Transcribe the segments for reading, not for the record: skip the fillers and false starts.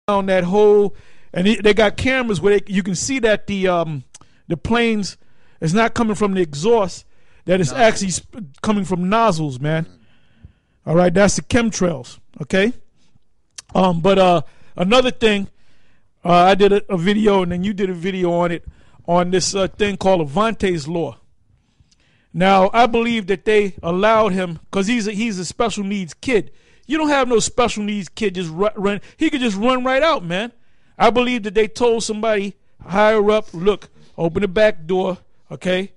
on that whole, and they got cameras where you can see that the planes is not coming from the exhaust, that it's actually coming from nozzles, man. All right, that's the chemtrails. Okay, but another thing, I did a video, and then you did a video on it, on this thing called Avante's Law. Now, I believe that they allowed him, because he's a special needs kid. You don't have no special needs kid just run. He could just run right out, man. I believe that they told somebody higher up, look, open the back door, okay?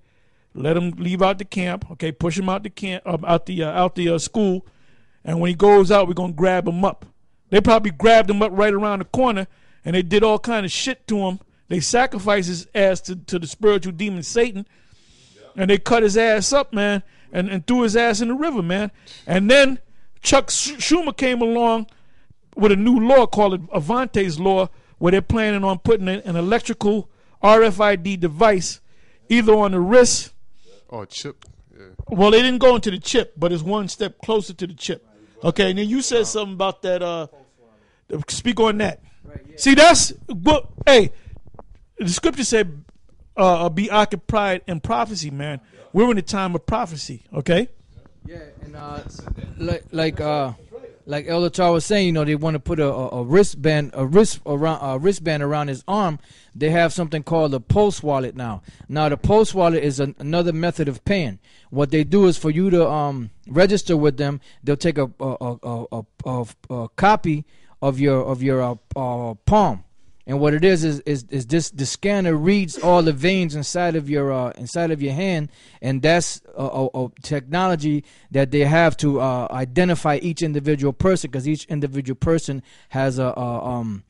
Let him leave out the camp, okay? Push him out the camp, out the school, and when he goes out, we're gonna grab him up. They probably grabbed him up right around the corner, and they did all kind of shit to him. They sacrificed his ass to the spiritual demon Satan, and they cut his ass up, man, and threw his ass in the river, man. And then Chuck Schumer came along with a new law called Avante's Law, where they're planning on putting an electrical RFID device either on the wrist or chip. Yeah. Well, they didn't go into the chip, but it's one step closer to the chip. Okay, and then you said something about that. Speak on that. See, that's what. Hey, the scripture said, "Be occupied in prophecy, man." We're in the time of prophecy. Okay. Yeah, and like Elder Tar was saying, they want to put a wristband around his arm. They have something called a pulse wallet now. Now the pulse wallet is another method of paying. What they do is for you to register with them, they'll take a copy of your palm. And what it is this: the scanner reads all the veins inside of your hand, and that's a technology that they have to identify each individual person, because each individual person has a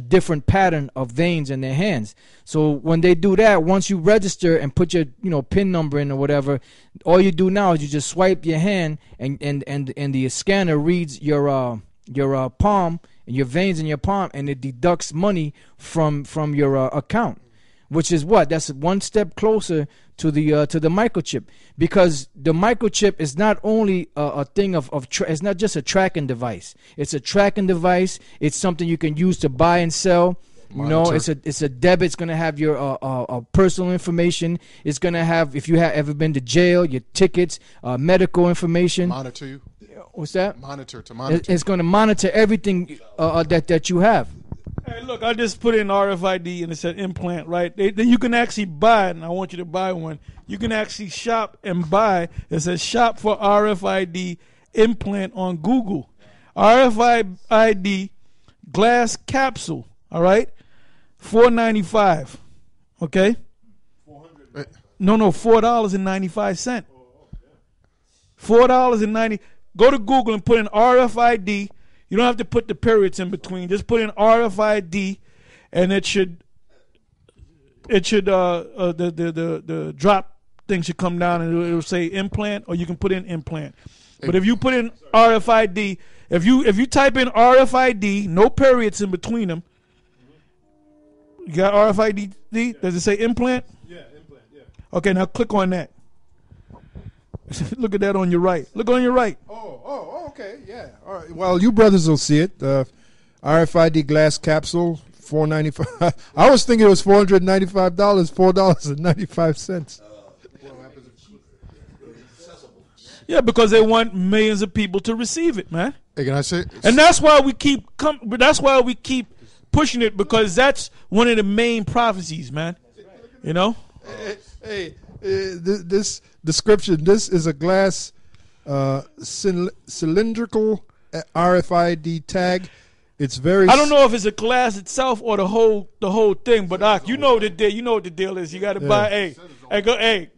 different pattern of veins in their hands. So when they do that, once you register and put your PIN number in or whatever, all you do now is you just swipe your hand, and the scanner reads your palm. Your veins in your palm, and it deducts money from your account, which is what? That's one step closer to the microchip, because the microchip is not only a thing it's not just a tracking device. It's a tracking device. It's something you can use to buy and sell. Monitor. It's a debit. It's gonna have your personal information. It's gonna have, if you have ever been to jail, your tickets, medical information. Monitor you. What's that? Monitor. It's going to monitor everything that you have. Hey, look, I just put in RFID and it said implant, right? You can actually buy, and I want you to buy one. You can actually shop and buy. It says shop for RFID implant on Google. RFID glass capsule, all right? $4.95, okay? 400. No, $4.95. $4.90. Go to Google and put in RFID. You don't have to put the periods in between. Just put in RFID, and it should the drop thing should come down, and it'll say implant, or you can put in implant. But if you put in RFID, if you type in RFID, no periods in between them. You got RFID? Does it say implant? Yeah, implant. Yeah. Okay, now click on that. Look at that on your right. Look on your right. Oh, okay, yeah. All right. Well, you brothers will see it. RFID glass capsule, $4.95. I was thinking it was $495, $4.95. Yeah, because they want millions of people to receive it, man. Hey, can I say? And that's why we keep pushing it, because that's one of the main prophecies, man. Hey, this description. This is a glass cylindrical RFID tag. It's very. I don't know if it's a glass itself or the whole thing, but you know what the deal is. You got to buy. Hey,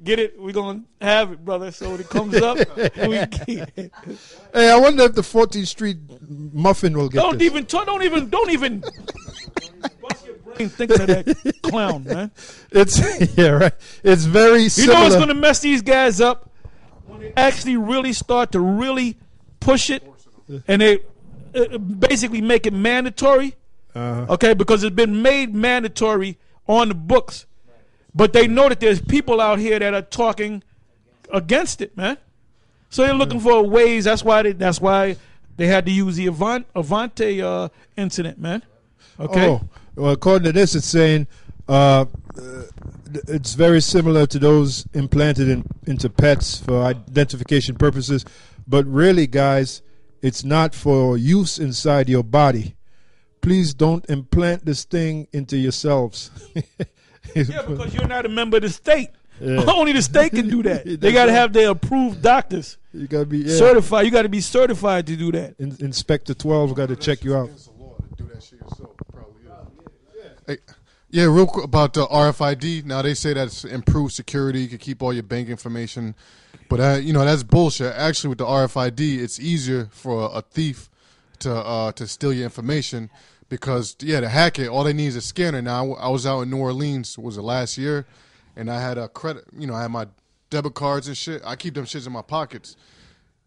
get it. We're gonna have it, brother. So when it comes up, we get it. Hey, I wonder if the 14th Street muffin will get. Don't even. Bust your brain thinking of that clown, man. It's right. It's very similar. You know what's gonna mess these guys up? When they actually really start to really push it, and they basically make it mandatory. Okay, because it's been made mandatory on the books, but they know that there's people out here that are talking against it, man. So they're looking for ways. That's why they had to use the Avante incident, man. Okay. Oh, well, according to this, it's saying it's very similar to those implanted into pets for identification purposes. But really, guys, it's not for use inside your body. Please don't implant this thing into yourselves. Yeah, because you're not a member of the state. Yeah. Only the state can do that. They That's got to right. have their approved doctors You gotta be certified. You got to be certified to do that. Inspector 12 got to check you out. Against the law to do that shit yourself. Probably is. Hey, yeah, real quick about the RFID. Now they say that's improved security. You can keep all your bank information, but that's bullshit. Actually, with the RFID, it's easier for a thief to steal your information because to hack it, all they need is a scanner. Now I was out in New Orleans. Was it last year? And I had a credit. I had my debit cards and shit. I keep them shits in my pockets.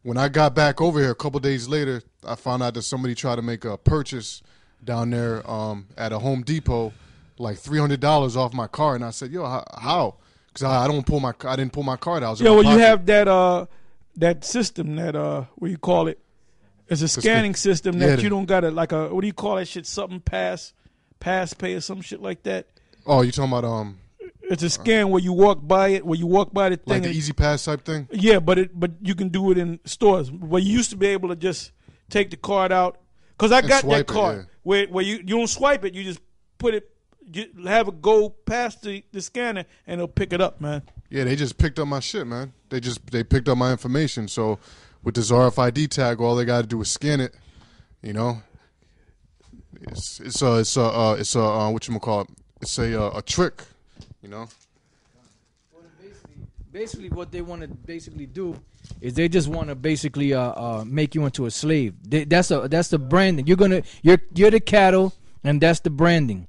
When I got back over here a couple days later, I found out that somebody tried to make a purchase down there at a Home Depot, like $300 off my card, and I said, "Yo, how?" Because I didn't pull my card out. Yeah, well, you have that system that what do you call it? It's a scanning system that you don't got to what do you call that shit? Something pass pay or some shit like that. Oh, you talking about It's a scan where you walk by it, where you walk by the thing. like the Easy Pass type thing? Yeah, but you can do it in stores. Where you used to be able to just take the card out. Because I got that card where you don't swipe it, you just put it, you have it go past the scanner and it'll pick it up, man. Yeah, they just picked up my shit, man. They picked up my information. So with this RFID tag, all they got to do is scan it. It's a whatchamacallit? It's a trick. Basically, what they want to do is they just want to basically make you into a slave. That's the branding. You're the cattle, and that's the branding.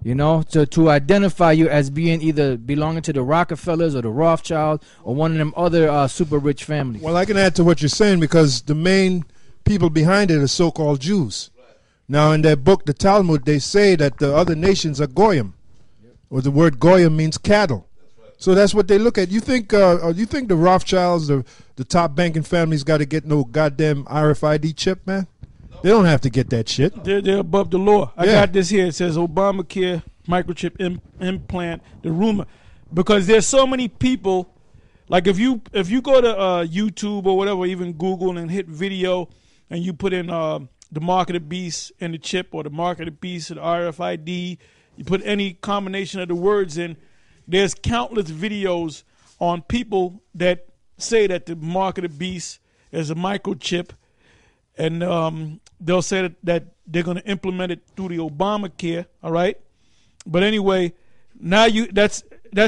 To identify you as being either belonging to the Rockefellers or the Rothschilds or one of them other super rich families. Well, I can add to what you're saying because the main people behind it are so-called Jews. Now, in their book, the Talmud, they say that the other nations are goyim, or the word goyim means cattle. So that's what they look at. You think the Rothschilds, the top banking families, got to get no goddamn RFID chip, man? They don't have to get that shit. They're above the law. I got this here. It says Obamacare microchip implant. The rumor, because there's so many people. Like if you go to YouTube or whatever, even Google, and hit video, and you put in the mark of the beast and the chip, or the mark of the beast and the RFID, you put any combination of the words in. There's countless videos on people that say that the mark of the beast is a microchip, and they'll say that they're going to implement it through the Obamacare. All right, but anyway, now that's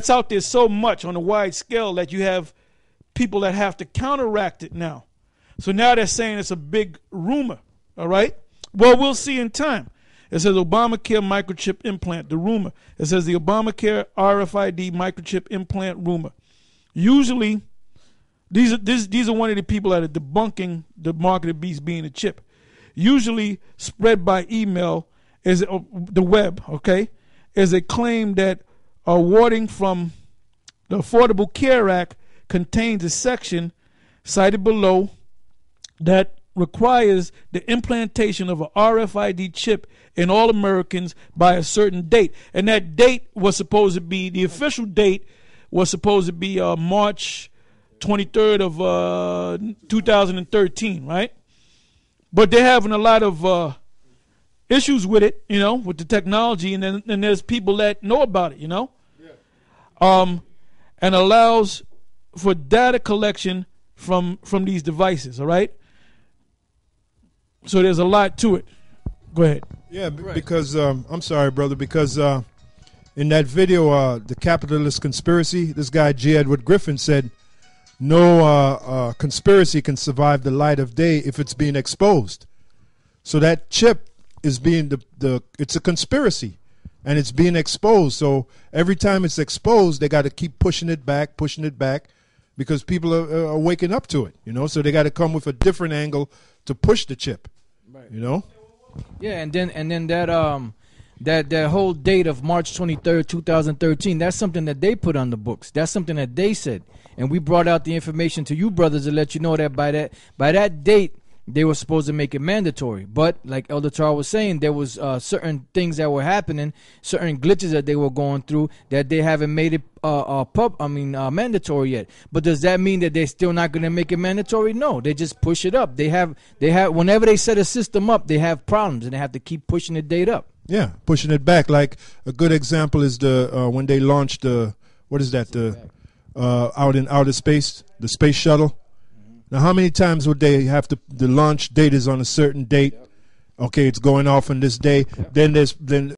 out there so much on a wide scale that you have people that have to counteract it now. So now they're saying it's a big rumor. All right, well, we'll see in time. It says Obamacare microchip implant, the rumor. It says the Obamacare RFID microchip implant rumor. Usually, these are one of the people that are debunking the mark of the beast being a chip. Usually spread by email is the web, okay, is a claim that awarding from the Affordable Care Act contains a section cited below that requires the implantation of a RFID chip in all Americans by a certain date. And that date was supposed to be, the official date was supposed to be March 23rd of 2013, right? But they're having a lot of issues with it, with the technology, and then there's people that know about it, and allows for data collection from these devices, all right? So there's a lot to it. Go ahead. Yeah, because I'm sorry, brother, because in that video, The Capitalist Conspiracy, this guy, J. Edward Griffin, said no conspiracy can survive the light of day if it's being exposed. So that chip is being it's a conspiracy, and it's being exposed. So every time it's exposed, they got to keep pushing it back, because people are waking up to it, So they got to come with a different angle to push the chip, Yeah, and then that whole date of March 23rd, 2013, that's something that they put on the books. That's something that they said. And we brought out the information to you brothers to let you know that by that date, they were supposed to make it mandatory. But like Elder Charles was saying, there was certain things that were happening, certain glitches that they were going through that they haven't made it mandatory yet. But does that mean that they're still not going to make it mandatory? No, they just push it up. They have whenever they set a system up, they have problems and they have to keep pushing the date up. Yeah, pushing it back. Like a good example is the when they launched the out in outer space, the space shuttle. Now, how many times would they have to? The launch date is on a certain date. Okay, it's going off on this day. Then